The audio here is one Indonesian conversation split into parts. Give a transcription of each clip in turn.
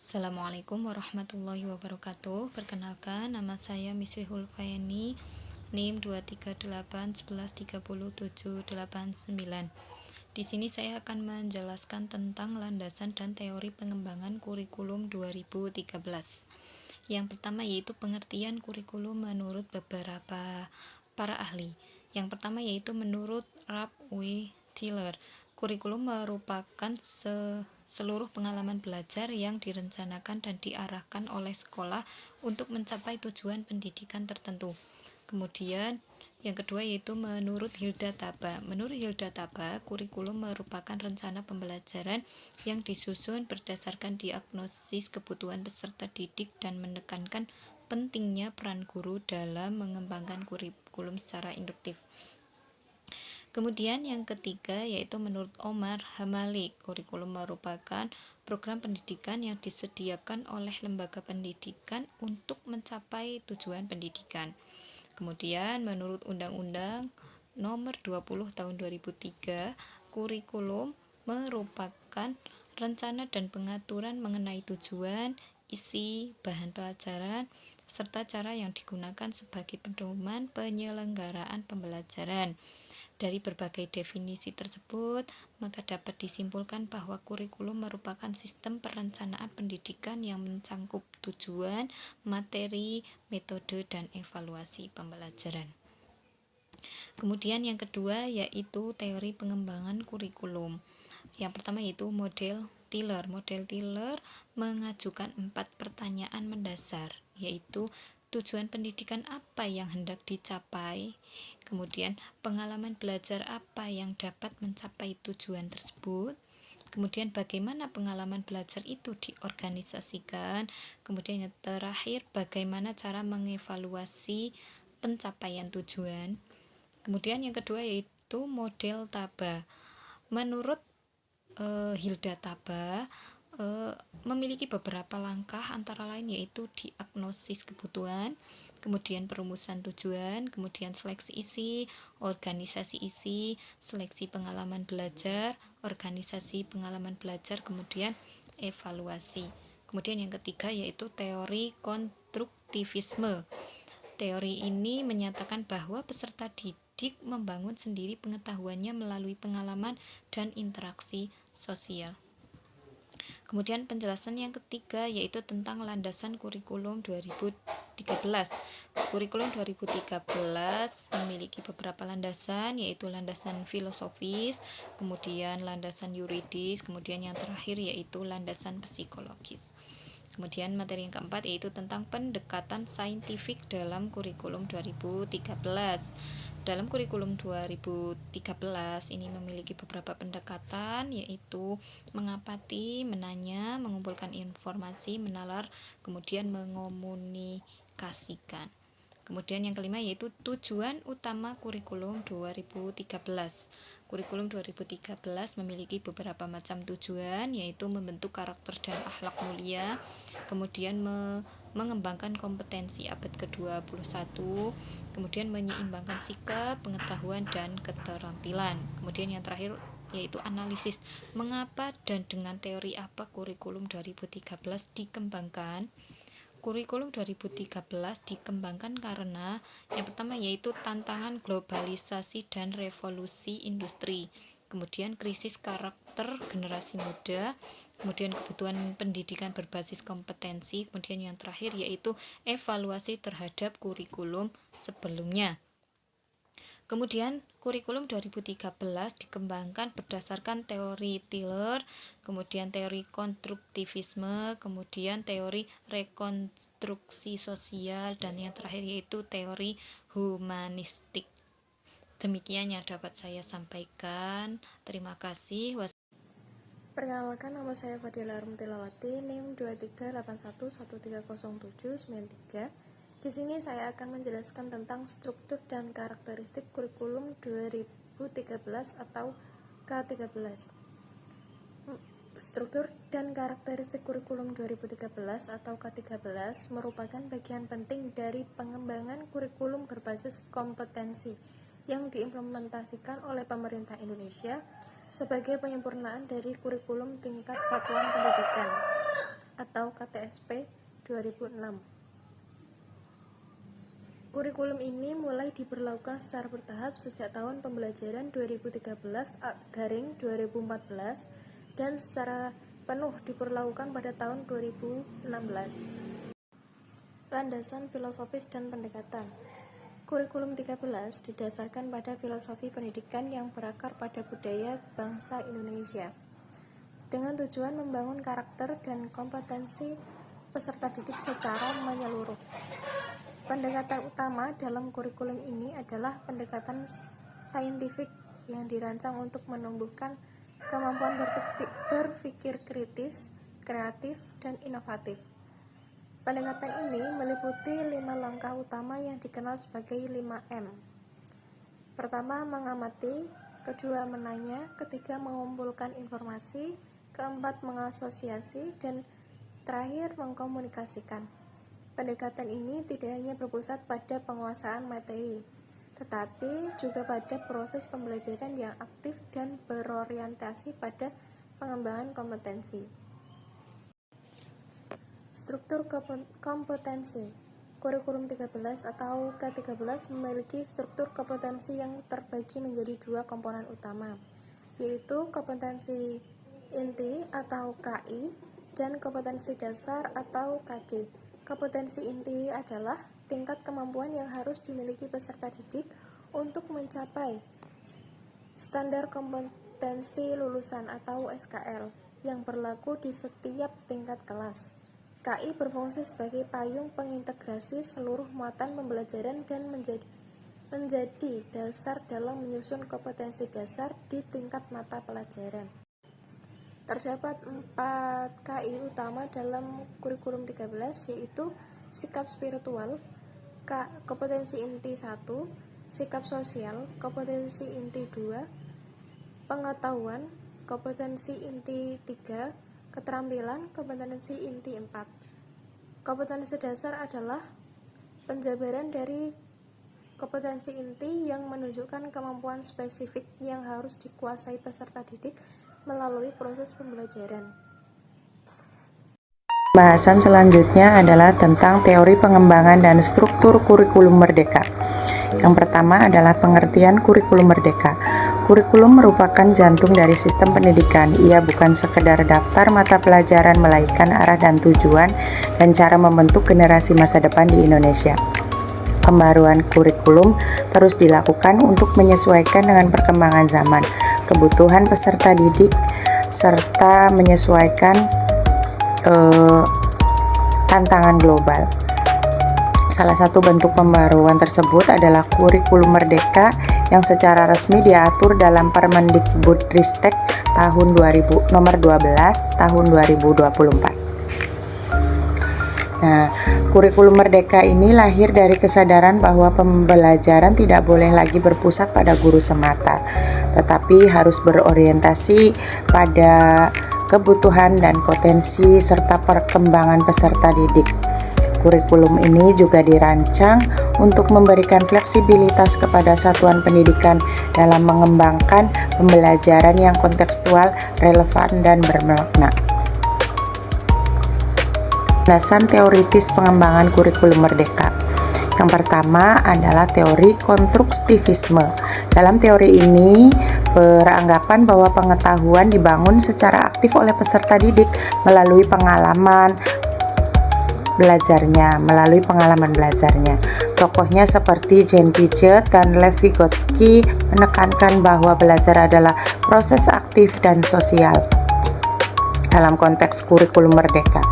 Assalamualaikum warahmatullahi wabarakatuh. Perkenalkan, nama saya Misri Hulfayani, NIM 23811307789. Di sini saya akan menjelaskan tentang landasan dan teori pengembangan kurikulum 2013. Yang pertama yaitu pengertian kurikulum menurut beberapa para ahli. Yang pertama yaitu menurut Ralph W. Tiller, kurikulum merupakan seluruh pengalaman belajar yang direncanakan dan diarahkan oleh sekolah untuk mencapai tujuan pendidikan tertentu. Kemudian yang kedua yaitu menurut Hilda Taba. Menurut Hilda Taba, kurikulum merupakan rencana pembelajaran yang disusun berdasarkan diagnosis kebutuhan peserta didik dan menekankan pentingnya peran guru dalam mengembangkan kurikulum secara induktif. Kemudian yang ketiga yaitu menurut Omar Hamali, kurikulum merupakan program pendidikan yang disediakan oleh lembaga pendidikan untuk mencapai tujuan pendidikan. Kemudian menurut Undang-Undang Nomor 20 Tahun 2003, kurikulum merupakan rencana dan pengaturan mengenai tujuan, isi, bahan pelajaran, serta cara yang digunakan sebagai pedoman penyelenggaraan pembelajaran. Dari berbagai definisi tersebut, maka dapat disimpulkan bahwa kurikulum merupakan sistem perencanaan pendidikan yang mencangkup tujuan, materi, metode, dan evaluasi pembelajaran. Kemudian yang kedua yaitu teori pengembangan kurikulum. Yang pertama yaitu model Tiller. Model Tiller mengajukan 4 pertanyaan mendasar, yaitu tujuan pendidikan apa yang hendak dicapai, kemudian pengalaman belajar apa yang dapat mencapai tujuan tersebut, kemudian bagaimana pengalaman belajar itu diorganisasikan, kemudian yang terakhir bagaimana cara mengevaluasi pencapaian tujuan. Kemudian yang kedua yaitu model Taba. Menurut Hilda Taba memiliki beberapa langkah, antara lain yaitu diagnosis kebutuhan, kemudian perumusan tujuan, kemudian seleksi isi, organisasi isi, seleksi pengalaman belajar, organisasi pengalaman belajar, kemudian evaluasi. Kemudian yang ketiga yaitu teori konstruktivisme. Teori ini menyatakan bahwa peserta didik membangun sendiri pengetahuannya melalui pengalaman dan interaksi sosial. Kemudian penjelasan yang ketiga yaitu tentang landasan kurikulum 2013. Kurikulum 2013 memiliki beberapa landasan, yaitu landasan filosofis, kemudian landasan yuridis, kemudian yang terakhir yaitu landasan psikologis. Kemudian materi yang keempat yaitu tentang pendekatan saintifik dalam kurikulum 2013. Dalam kurikulum 2013 ini memiliki beberapa pendekatan, yaitu mengamati, menanya, mengumpulkan informasi, menalar, kemudian mengomunikasikan. Kemudian yang kelima yaitu tujuan utama kurikulum 2013. Kurikulum 2013 memiliki beberapa macam tujuan, yaitu membentuk karakter dan akhlak mulia, kemudian mengembangkan kompetensi abad ke-21, kemudian menyeimbangkan sikap, pengetahuan, dan keterampilan. Kemudian yang terakhir yaitu analisis, mengapa dan dengan teori apa kurikulum 2013 dikembangkan. Kurikulum 2013 dikembangkan karena yang pertama yaitu tantangan globalisasi dan revolusi industri, kemudian krisis karakter generasi muda, kemudian kebutuhan pendidikan berbasis kompetensi, kemudian yang terakhir yaitu evaluasi terhadap kurikulum sebelumnya. Kemudian kurikulum 2013 dikembangkan berdasarkan teori Tiller, kemudian teori konstruktivisme, kemudian teori rekonstruksi sosial, dan yang terakhir yaitu teori humanistik. Demikian yang dapat saya sampaikan. Terima kasih. Perkenalkan, nama saya Fadila Rumtilawati, NIM 23811300793. Di sini saya akan menjelaskan tentang struktur dan karakteristik kurikulum 2013 atau K13. Struktur dan karakteristik kurikulum 2013 atau K13 merupakan bagian penting dari pengembangan kurikulum berbasis kompetensi yang diimplementasikan oleh pemerintah Indonesia sebagai penyempurnaan dari kurikulum tingkat satuan pendidikan. atau KTSP 2006. Kurikulum ini mulai diberlakukan secara bertahap sejak tahun pembelajaran 2013-2014 dan secara penuh diberlakukan pada tahun 2016. Landasan filosofis dan pendekatan. Kurikulum 13 didasarkan pada filosofi pendidikan yang berakar pada budaya bangsa Indonesia, dengan tujuan membangun karakter dan kompetensi peserta didik secara menyeluruh. Pendekatan utama dalam kurikulum ini adalah pendekatan saintifik yang dirancang untuk menumbuhkan kemampuan berpikir kritis, kreatif, dan inovatif. Pendekatan ini meliputi 5 langkah utama yang dikenal sebagai 5M. Pertama, mengamati, kedua, menanya, ketiga, mengumpulkan informasi, keempat, mengasosiasi, dan terakhir, mengkomunikasikan. Pendekatan ini tidak hanya berpusat pada penguasaan materi, tetapi juga pada proses pembelajaran yang aktif dan berorientasi pada pengembangan kompetensi. Struktur kompetensi. Kurikulum 13 atau K13 memiliki struktur kompetensi yang terbagi menjadi 2 komponen utama, yaitu kompetensi inti atau KI dan kompetensi dasar atau KD. Kompetensi inti adalah tingkat kemampuan yang harus dimiliki peserta didik untuk mencapai standar kompetensi lulusan atau SKL yang berlaku di setiap tingkat kelas. KI berfungsi sebagai payung pengintegrasi seluruh muatan pembelajaran dan menjadi dasar dalam menyusun kompetensi dasar di tingkat mata pelajaran. Terdapat 4 KI utama dalam kurikulum 13, yaitu sikap spiritual, kompetensi inti 1, sikap sosial, kompetensi inti 2, pengetahuan, kompetensi inti 3, keterampilan, kompetensi inti 4. Kompetensi dasar adalah penjabaran dari kompetensi inti yang menunjukkan kemampuan spesifik yang harus dikuasai peserta didik melalui proses pembelajaran. Bahasan selanjutnya adalah tentang teori pengembangan dan struktur kurikulum merdeka. Yang pertama adalah pengertian kurikulum merdeka. Kurikulum merupakan jantung dari sistem pendidikan. Ia bukan sekedar daftar mata pelajaran, melainkan arah dan tujuan dan cara membentuk generasi masa depan di Indonesia. Pembaruan kurikulum terus dilakukan untuk menyesuaikan dengan perkembangan zaman, kebutuhan peserta didik, serta menyesuaikan tantangan global. Salah satu bentuk pembaruan tersebut adalah kurikulum merdeka yang secara resmi diatur dalam Permendikbudristek tahun 2000 nomor 12 tahun 2024. Nah, kurikulum merdeka ini lahir dari kesadaran bahwa pembelajaran tidak boleh lagi berpusat pada guru semata, tetapi harus berorientasi pada kebutuhan dan potensi serta perkembangan peserta didik. Kurikulum ini juga dirancang untuk memberikan fleksibilitas kepada satuan pendidikan dalam mengembangkan pembelajaran yang kontekstual, relevan, dan bermakna. Landasan teoritis pengembangan kurikulum merdeka. Yang pertama adalah teori konstruktivisme. Dalam teori ini beranggapan bahwa pengetahuan dibangun secara aktif oleh peserta didik melalui pengalaman belajarnya. Tokohnya seperti Jean Piaget dan Lev Vygotsky menekankan bahwa belajar adalah proses aktif dan sosial. Dalam konteks kurikulum merdeka,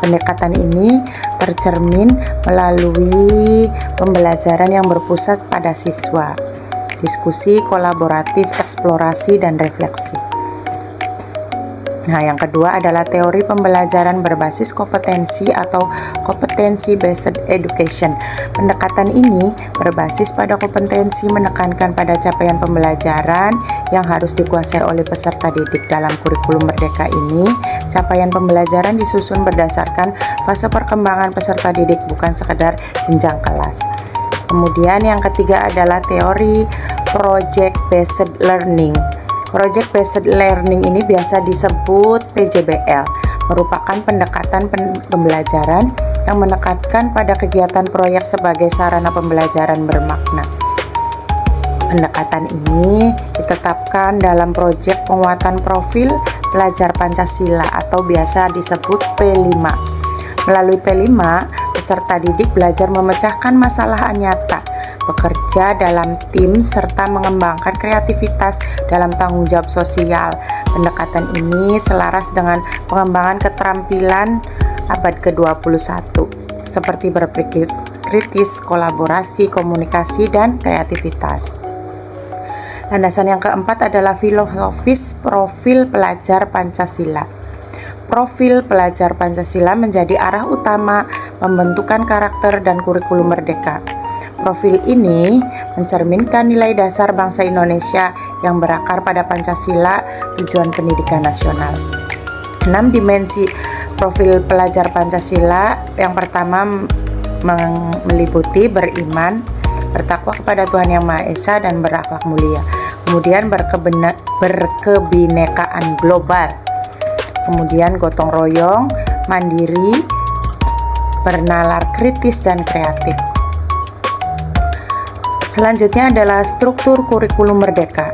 pendekatan ini tercermin melalui pembelajaran yang berpusat pada siswa, diskusi kolaboratif, eksplorasi, dan refleksi. Nah, yang kedua adalah teori pembelajaran berbasis kompetensi atau competency-based education. Pendekatan ini berbasis pada kompetensi, menekankan pada capaian pembelajaran yang harus dikuasai oleh peserta didik. Dalam kurikulum merdeka ini, capaian pembelajaran disusun berdasarkan fase perkembangan peserta didik, bukan sekedar jenjang kelas. Kemudian yang ketiga adalah teori project-based learning. Project Based Learning ini biasa disebut PJBL. merupakan pendekatan pembelajaran yang menekankan pada kegiatan proyek sebagai sarana pembelajaran bermakna. Pendekatan ini ditetapkan dalam proyek penguatan profil pelajar Pancasila atau biasa disebut P5. Melalui P5, peserta didik belajar memecahkan masalah nyata, bekerja dalam tim, serta mengembangkan kreativitas dalam tanggung jawab sosial. Pendekatan ini selaras dengan pengembangan keterampilan abad ke-21, seperti berpikir kritis, kolaborasi, komunikasi, dan kreativitas. Landasan yang keempat adalah filosofis profil pelajar Pancasila. Profil pelajar Pancasila menjadi arah utama pembentukan karakter dan kurikulum merdeka. Profil ini mencerminkan nilai dasar bangsa Indonesia yang berakar pada Pancasila, tujuan pendidikan nasional. 6 dimensi profil pelajar Pancasila. Yang pertama meliputi beriman, bertakwa kepada Tuhan Yang Maha Esa, dan berakhlak mulia. Kemudian berkebinekaan global. Kemudian gotong royong, mandiri, bernalar kritis, dan kreatif. Selanjutnya adalah struktur kurikulum merdeka.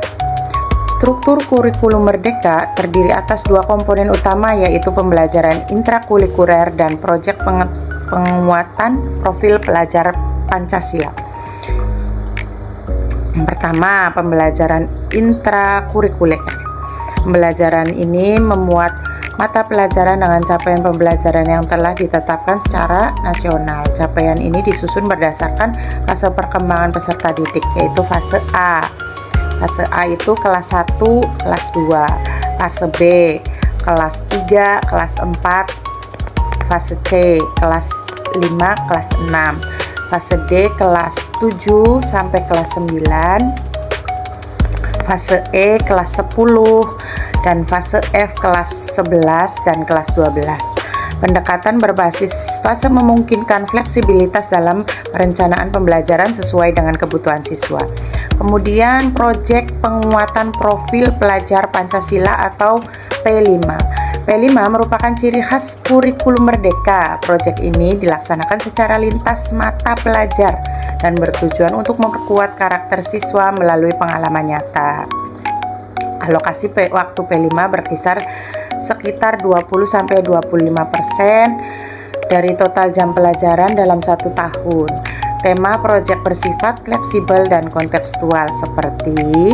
Struktur kurikulum merdeka terdiri atas dua komponen utama, yaitu pembelajaran intrakurikuler dan proyek penguatan profil pelajar Pancasila. Yang pertama, pembelajaran intrakurikuler. Pembelajaran ini memuat mata pelajaran dengan capaian pembelajaran yang telah ditetapkan secara nasional. Capaian ini disusun berdasarkan fase perkembangan peserta didik, yaitu fase A. Fase A itu kelas 1, kelas 2. Fase B, kelas 3, kelas 4. Fase C, kelas 5, kelas 6. Fase D, kelas 7 sampai kelas 9. Fase E, kelas 10. Dan fase F, kelas 11 dan kelas 12. Pendekatan berbasis fase memungkinkan fleksibilitas dalam perencanaan pembelajaran sesuai dengan kebutuhan siswa. Kemudian proyek penguatan profil pelajar Pancasila atau P5. P5 merupakan ciri khas kurikulum merdeka. Proyek ini dilaksanakan secara lintas mata pelajar dan bertujuan untuk memperkuat karakter siswa melalui pengalaman nyata. Alokasi waktu P5 berkisar sekitar 20-25% dari total jam pelajaran dalam 1 tahun. Tema proyek bersifat fleksibel dan kontekstual seperti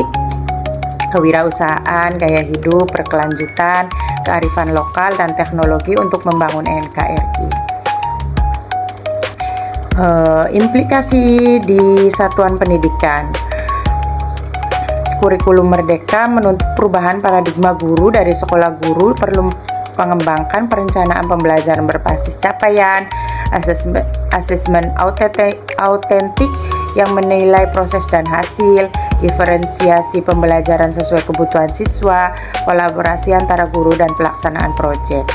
kewirausahaan, gaya hidup, berkelanjutan, kearifan lokal, dan teknologi untuk membangun NKRI. Implikasi di satuan pendidikan. Kurikulum merdeka menuntut perubahan paradigma guru. Dari sekolah guru perlu mengembangkan perencanaan pembelajaran berbasis capaian, asesmen autentik yang menilai proses dan hasil, diferensiasi pembelajaran sesuai kebutuhan siswa, kolaborasi antara guru dan pelaksanaan proyek.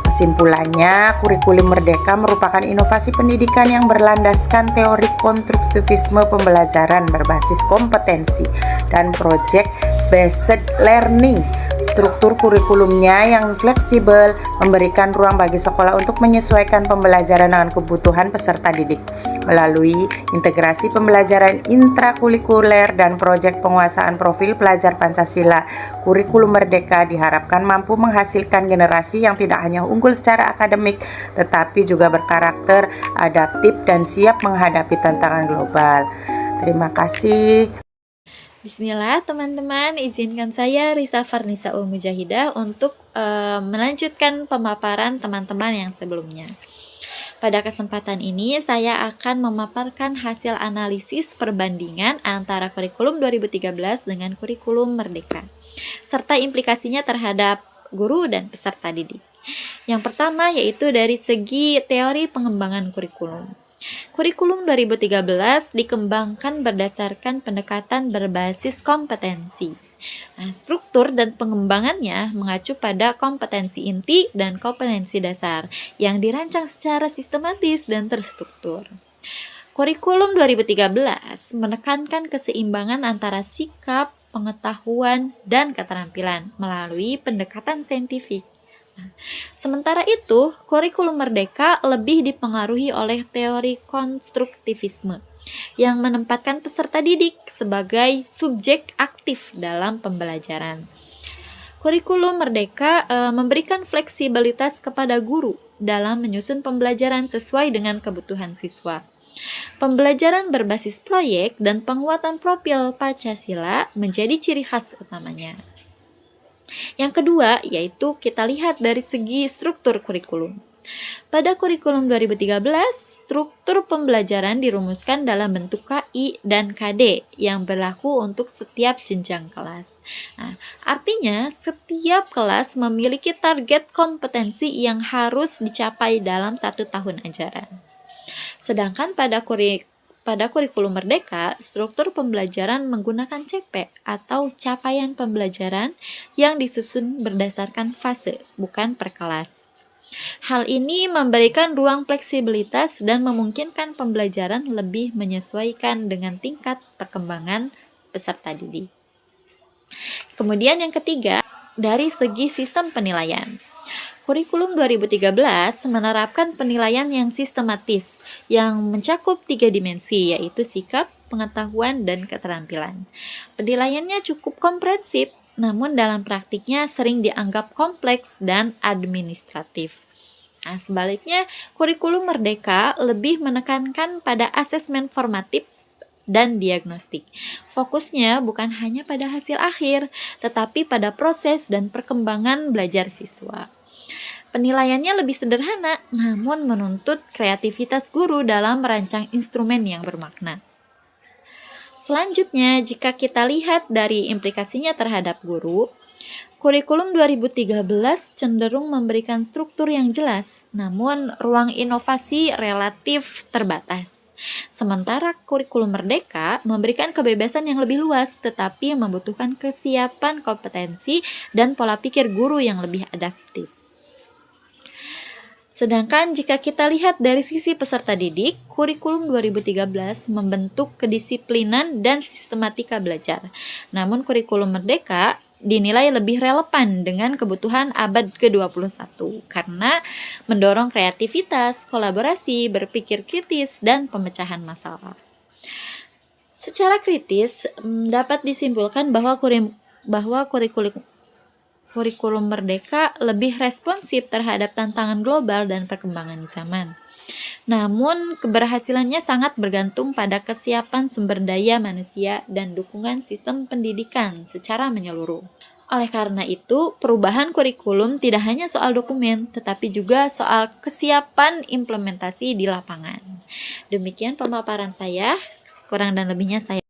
Kesimpulannya, kurikulum merdeka merupakan inovasi pendidikan yang berlandaskan teori konstruktivisme pembelajaran berbasis kompetensi dan project based learning. Struktur kurikulumnya yang fleksibel memberikan ruang bagi sekolah untuk menyesuaikan pembelajaran dengan kebutuhan peserta didik. Melalui integrasi pembelajaran intrakurikuler dan proyek penguasaan profil pelajar Pancasila, kurikulum merdeka diharapkan mampu menghasilkan generasi yang tidak hanya unggul secara akademik, tetapi juga berkarakter, adaptif, dan siap menghadapi tantangan global. Terima kasih. Bismillah teman-teman, izinkan saya Risa Farnisa Mujahidah untuk melanjutkan pemaparan teman-teman yang sebelumnya. Pada kesempatan ini saya akan memaparkan hasil analisis perbandingan antara kurikulum 2013 dengan kurikulum merdeka, serta implikasinya terhadap guru dan peserta didik. Yang pertama yaitu dari segi teori pengembangan kurikulum. Kurikulum 2013 dikembangkan berdasarkan pendekatan berbasis kompetensi. Struktur dan pengembangannya mengacu pada kompetensi inti dan kompetensi dasar yang dirancang secara sistematis dan terstruktur. Kurikulum 2013 menekankan keseimbangan antara sikap, pengetahuan, dan keterampilan melalui pendekatan saintifik, Sementara itu, kurikulum merdeka lebih dipengaruhi oleh teori konstruktivisme yang menempatkan peserta didik sebagai subjek aktif dalam pembelajaran. Kurikulum merdeka memberikan fleksibilitas kepada guru dalam menyusun pembelajaran sesuai dengan kebutuhan siswa. Pembelajaran berbasis proyek dan penguatan profil Pancasila menjadi ciri khas utamanya. Yang kedua, yaitu kita lihat dari segi struktur kurikulum. Pada kurikulum 2013, struktur pembelajaran dirumuskan dalam bentuk KI dan KD yang berlaku untuk setiap jenjang kelas. Nah, artinya setiap kelas memiliki target kompetensi yang harus dicapai dalam 1 tahun ajaran. Sedangkan pada kurikulum merdeka, struktur pembelajaran menggunakan CP atau capaian pembelajaran yang disusun berdasarkan fase, bukan per kelas. Hal ini memberikan ruang fleksibilitas dan memungkinkan pembelajaran lebih menyesuaikan dengan tingkat perkembangan peserta didik. Kemudian yang ketiga, dari segi sistem penilaian. Kurikulum 2013 menerapkan penilaian yang sistematis yang mencakup 3 dimensi, yaitu sikap, pengetahuan, dan keterampilan. Penilaiannya cukup komprehensif, namun dalam praktiknya sering dianggap kompleks dan administratif. Nah, sebaliknya, kurikulum merdeka lebih menekankan pada asesmen formatif dan diagnostik. Fokusnya bukan hanya pada hasil akhir, tetapi pada proses dan perkembangan belajar siswa. Penilaiannya lebih sederhana, namun menuntut kreativitas guru dalam merancang instrumen yang bermakna. Selanjutnya, jika kita lihat dari implikasinya terhadap guru, kurikulum 2013 cenderung memberikan struktur yang jelas, namun ruang inovasi relatif terbatas. Sementara kurikulum merdeka memberikan kebebasan yang lebih luas, tetapi membutuhkan kesiapan kompetensi dan pola pikir guru yang lebih adaptif. Sedangkan jika kita lihat dari sisi peserta didik, kurikulum 2013 membentuk kedisiplinan dan sistematika belajar. Namun kurikulum merdeka dinilai lebih relevan dengan kebutuhan abad ke-21 karena mendorong kreativitas, kolaborasi, berpikir kritis, dan pemecahan masalah. Secara kritis, dapat disimpulkan bahwa kurikulum merdeka lebih responsif terhadap tantangan global dan perkembangan zaman. Namun, keberhasilannya sangat bergantung pada kesiapan sumber daya manusia dan dukungan sistem pendidikan secara menyeluruh. Oleh karena itu, perubahan kurikulum tidak hanya soal dokumen, tetapi juga soal kesiapan implementasi di lapangan. Demikian pemaparan saya, kurang dan lebihnya saya